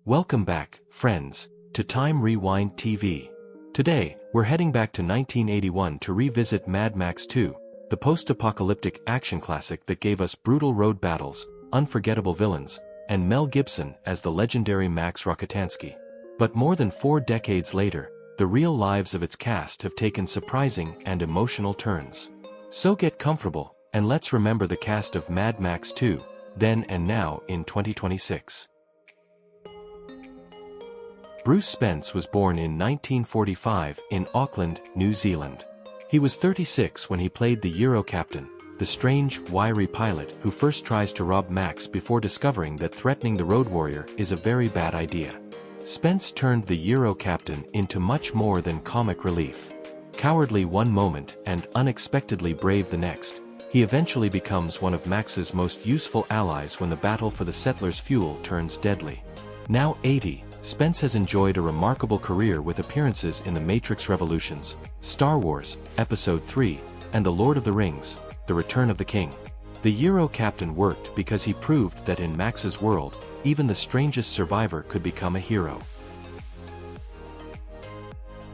Welcome back, friends, to Time Rewind TV. Today, we're heading back to 1981 to revisit Mad Max 2, the post-apocalyptic action classic that gave us brutal road battles, unforgettable villains, and Mel Gibson as the legendary Max Rokitansky. But more than 4 decades later, the real lives of its cast have taken surprising and emotional turns. So get comfortable, and let's remember the cast of Mad Max 2, then and now in 2026. Bruce Spence was born in 1945 in Auckland, New Zealand. He was 36 when he played the Euro captain, the strange, wiry pilot who first tries to rob Max before discovering that threatening the road warrior is a very bad idea. Spence turned the Euro captain into much more than comic relief. Cowardly one moment and unexpectedly brave the next, he eventually becomes one of Max's most useful allies when the battle for the settlers' fuel turns deadly. Now 80, Spence has enjoyed a remarkable career with appearances in The Matrix Revolutions, Star Wars, Episode 3, and The Lord of the Rings, The Return of the King. The Euro captain worked because he proved that in Max's world, even the strangest survivor could become a hero.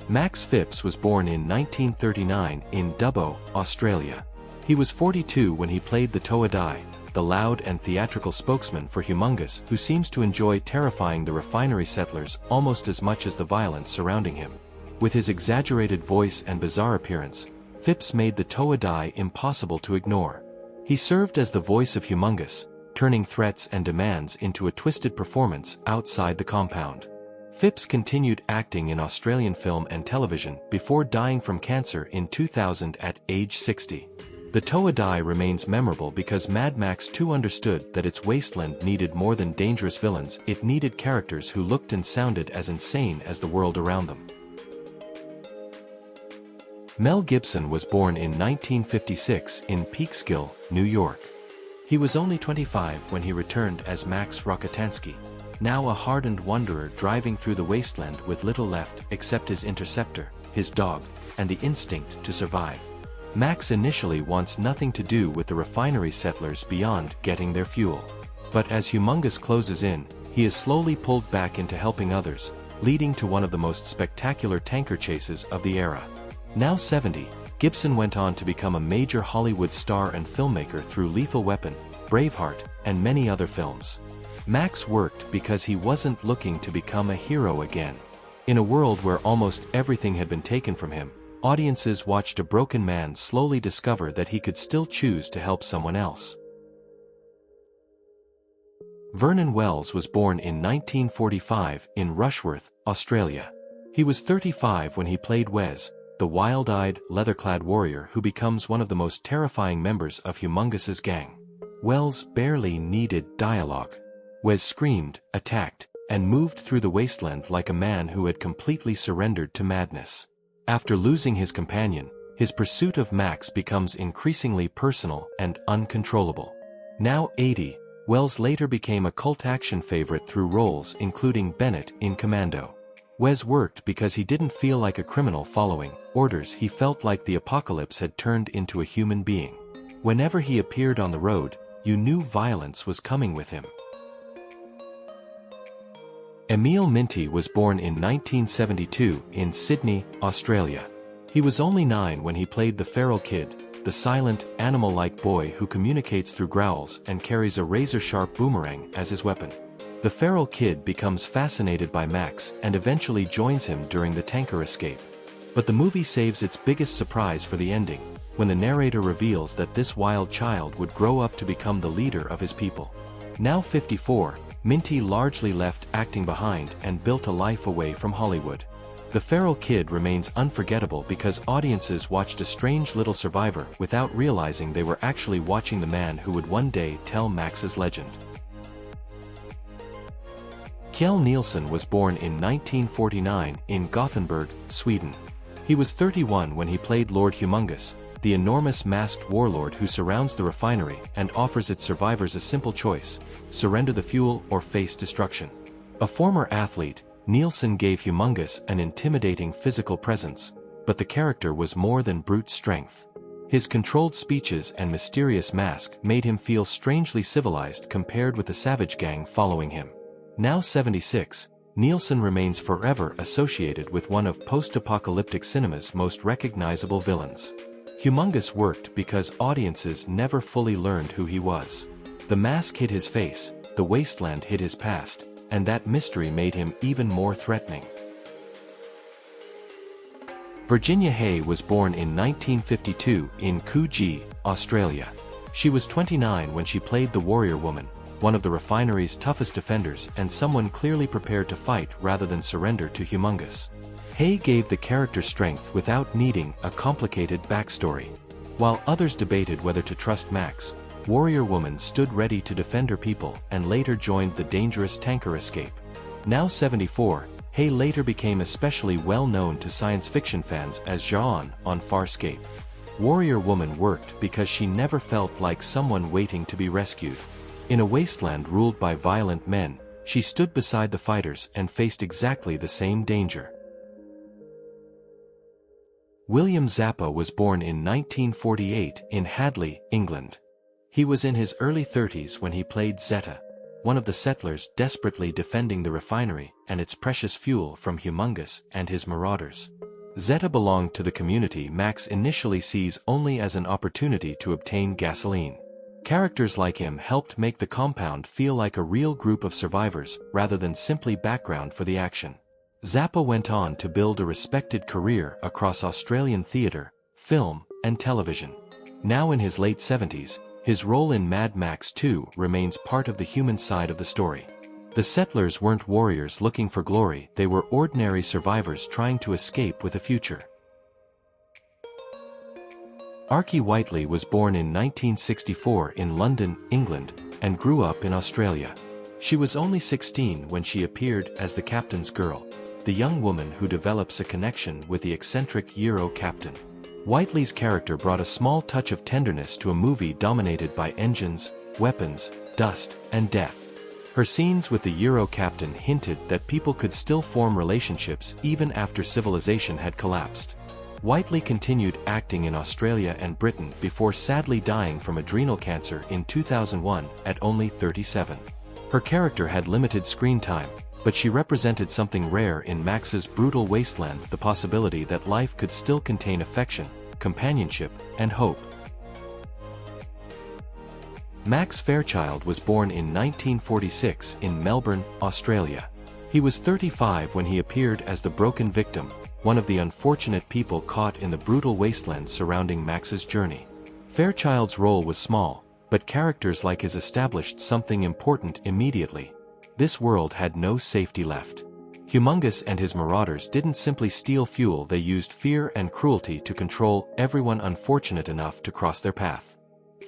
Max Phipps was born in 1939 in Dubbo, Australia. He was 42 when he played the Toa Dai, the loud and theatrical spokesman for Humongous who seems to enjoy terrifying the refinery settlers almost as much as the violence surrounding him. With his exaggerated voice and bizarre appearance, Phipps made the Toa Dai impossible to ignore. He served as the voice of Humongous, turning threats and demands into a twisted performance outside the compound. Phipps continued acting in Australian film and television before dying from cancer in 2000 at age 60. The Toa Dai remains memorable because Mad Max 2 understood that its wasteland needed more than dangerous villains, it needed characters who looked and sounded as insane as the world around them. Mel Gibson was born in 1956 in Peekskill, New York. He was only 25 when he returned as Max Rokitansky, now a hardened wanderer driving through the wasteland with little left except his interceptor, his dog, and the instinct to survive. Max initially wants nothing to do with the refinery settlers beyond getting their fuel. But as Humongous closes in, he is slowly pulled back into helping others, leading to one of the most spectacular tanker chases of the era. Now 70, Gibson went on to become a major Hollywood star and filmmaker through Lethal Weapon, Braveheart, and many other films. Max worked because he wasn't looking to become a hero again. In a world where almost everything had been taken from him, audiences watched a broken man slowly discover that he could still choose to help someone else. Vernon Wells was born in 1945 in Rushworth, Australia. He was 35 when he played Wes, the wild-eyed, leather-clad warrior who becomes one of the most terrifying members of Humongous's gang. Wells barely needed dialogue. Wes screamed, attacked, and moved through the wasteland like a man who had completely surrendered to madness. After losing his companion, his pursuit of Max becomes increasingly personal and uncontrollable. Now 80, Wells later became a cult action favorite through roles including Bennett in Commando. Wes worked because he didn't feel like a criminal following orders, he felt like the apocalypse had turned into a human being. Whenever he appeared on the road, you knew violence was coming with him. Emil Minty was born in 1972 in Sydney, Australia. He was only 9 when he played the feral kid, the silent, animal-like boy who communicates through growls and carries a razor-sharp boomerang as his weapon. The feral kid becomes fascinated by Max and eventually joins him during the tanker escape. But the movie saves its biggest surprise for the ending, when the narrator reveals that this wild child would grow up to become the leader of his people. Now 54, Minty largely left acting behind and built a life away from Hollywood. The feral kid remains unforgettable because audiences watched a strange little survivor without realizing they were actually watching the man who would one day tell Max's legend. Kjell Nilsson was born in 1949 in Gothenburg, Sweden. He was 31 when he played Lord Humongous, the enormous masked warlord who surrounds the refinery and offers its survivors a simple choice: surrender the fuel or face destruction. A former athlete, Nilsson gave Humongous an intimidating physical presence, but the character was more than brute strength. His controlled speeches and mysterious mask made him feel strangely civilized compared with the savage gang following him. Now 76, Nilsson remains forever associated with one of post-apocalyptic cinema's most recognizable villains. Humongous worked because audiences never fully learned who he was. The mask hid his face, the wasteland hid his past, and that mystery made him even more threatening. Virginia Hay was born in 1952 in Coogee, Australia. She was 29 when she played the Warrior Woman, one of the refinery's toughest defenders and someone clearly prepared to fight rather than surrender to Humongous. Hay gave the character strength without needing a complicated backstory. While others debated whether to trust Max, Warrior Woman stood ready to defend her people and later joined the dangerous tanker escape. Now 74, Hay later became especially well known to science fiction fans as Jean on Farscape. Warrior Woman worked because she never felt like someone waiting to be rescued. In a wasteland ruled by violent men, she stood beside the fighters and faced exactly the same danger. William Zappa was born in 1948 in Hadley, England. He was in his early 30s when he played Zeta, one of the settlers desperately defending the refinery and its precious fuel from Humongous and his marauders. Zeta belonged to the community Max initially sees only as an opportunity to obtain gasoline. Characters like him helped make the compound feel like a real group of survivors rather than simply background for the action. Zappa went on to build a respected career across Australian theatre, film, and television. Now in his late 70s, his role in Mad Max 2 remains part of the human side of the story. The settlers weren't warriors looking for glory, they were ordinary survivors trying to escape with a future. Archie Whiteley was born in 1964 in London, England, and grew up in Australia. She was only 16 when she appeared as the captain's girl, the young woman who develops a connection with the eccentric Euro captain. Whiteley's character brought a small touch of tenderness to a movie dominated by engines, weapons, dust, and death. Her scenes with the Euro captain hinted that people could still form relationships even after civilization had collapsed. Whiteley continued acting in Australia and Britain before sadly dying from adrenal cancer in 2001 at only 37. Her character had limited screen time, but she represented something rare in Max's brutal wasteland, the possibility that life could still contain affection, companionship, and hope. Max Fairchild was born in 1946 in Melbourne, Australia. He was 35 when he appeared as the broken victim, one of the unfortunate people caught in the brutal wasteland surrounding Max's journey. Fairchild's role was small, but characters like his established something important immediately. This world had no safety left. Humongous and his marauders didn't simply steal fuel, they used fear and cruelty to control everyone unfortunate enough to cross their path.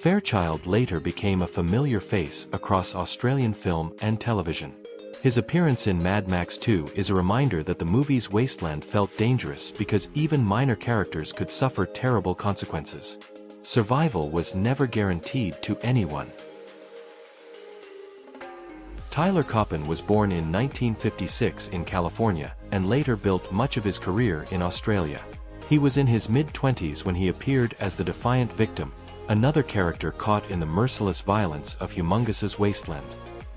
Fairchild later became a familiar face across Australian film and television. His appearance in Mad Max 2 is a reminder that the movie's wasteland felt dangerous because even minor characters could suffer terrible consequences. Survival was never guaranteed to anyone. Tyler Coppen was born in 1956 in California and later built much of his career in Australia. He was in his mid-20s when he appeared as the defiant victim, another character caught in the merciless violence of Humongous's wasteland.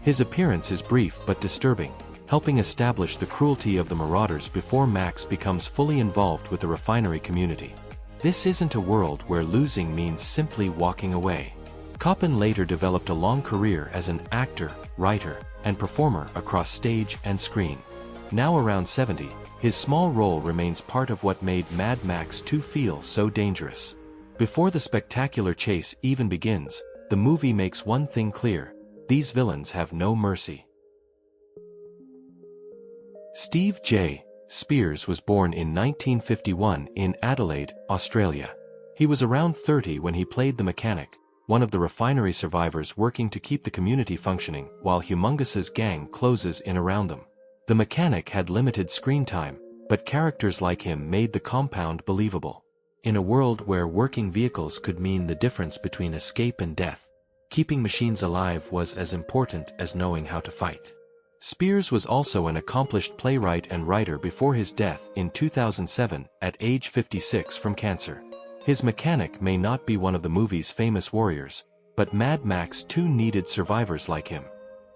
His appearance is brief but disturbing, helping establish the cruelty of the marauders before Max becomes fully involved with the refinery community. This isn't a world where losing means simply walking away. Coppen later developed a long career as an actor, writer, and performer across stage and screen. Now around 70, his small role remains part of what made Mad Max 2 feel so dangerous. Before the spectacular chase even begins, the movie makes one thing clear: these villains have no mercy. Steve J. Spears was born in 1951 in Adelaide, Australia. He was around 30 when he played the mechanic, one of the refinery survivors working to keep the community functioning while Humongous's gang closes in around them. The mechanic had limited screen time, but characters like him made the compound believable. In a world where working vehicles could mean the difference between escape and death, keeping machines alive was as important as knowing how to fight. Spears was also an accomplished playwright and writer before his death in 2007 at age 56 from cancer. His mechanic may not be one of the movie's famous warriors, but Mad Max 2 needed survivors like him.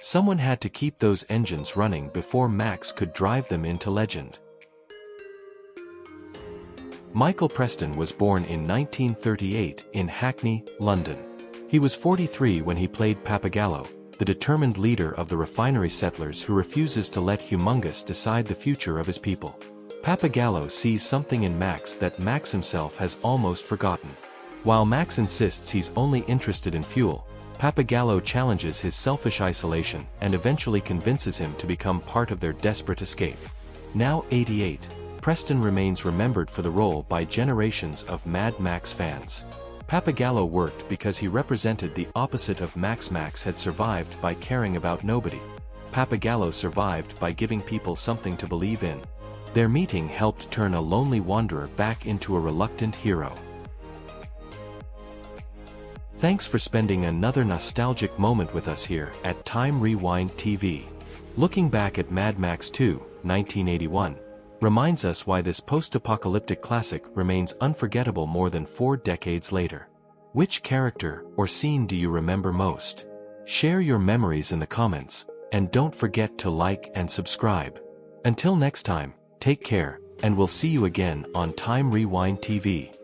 Someone had to keep those engines running before Max could drive them into legend. Michael Preston was born in 1938 in Hackney, London. He was 43 when he played Pappagallo, the determined leader of the refinery settlers who refuses to let Humongous decide the future of his people. Pappagallo sees something in Max that Max himself has almost forgotten. While Max insists he's only interested in fuel, Pappagallo challenges his selfish isolation and eventually convinces him to become part of their desperate escape. Now 88, Preston remains remembered for the role by generations of Mad Max fans. Pappagallo worked because he represented the opposite of Max. Max had survived by caring about nobody. Pappagallo survived by giving people something to believe in. Their meeting helped turn a lonely wanderer back into a reluctant hero. Thanks for spending another nostalgic moment with us here at Time Rewind TV. Looking back at Mad Max 2, 1981, reminds us why this post-apocalyptic classic remains unforgettable more than 4 decades later. Which character or scene do you remember most? Share your memories in the comments, and don't forget to like and subscribe. Until next time, take care, and we'll see you again on Time Rewind TV.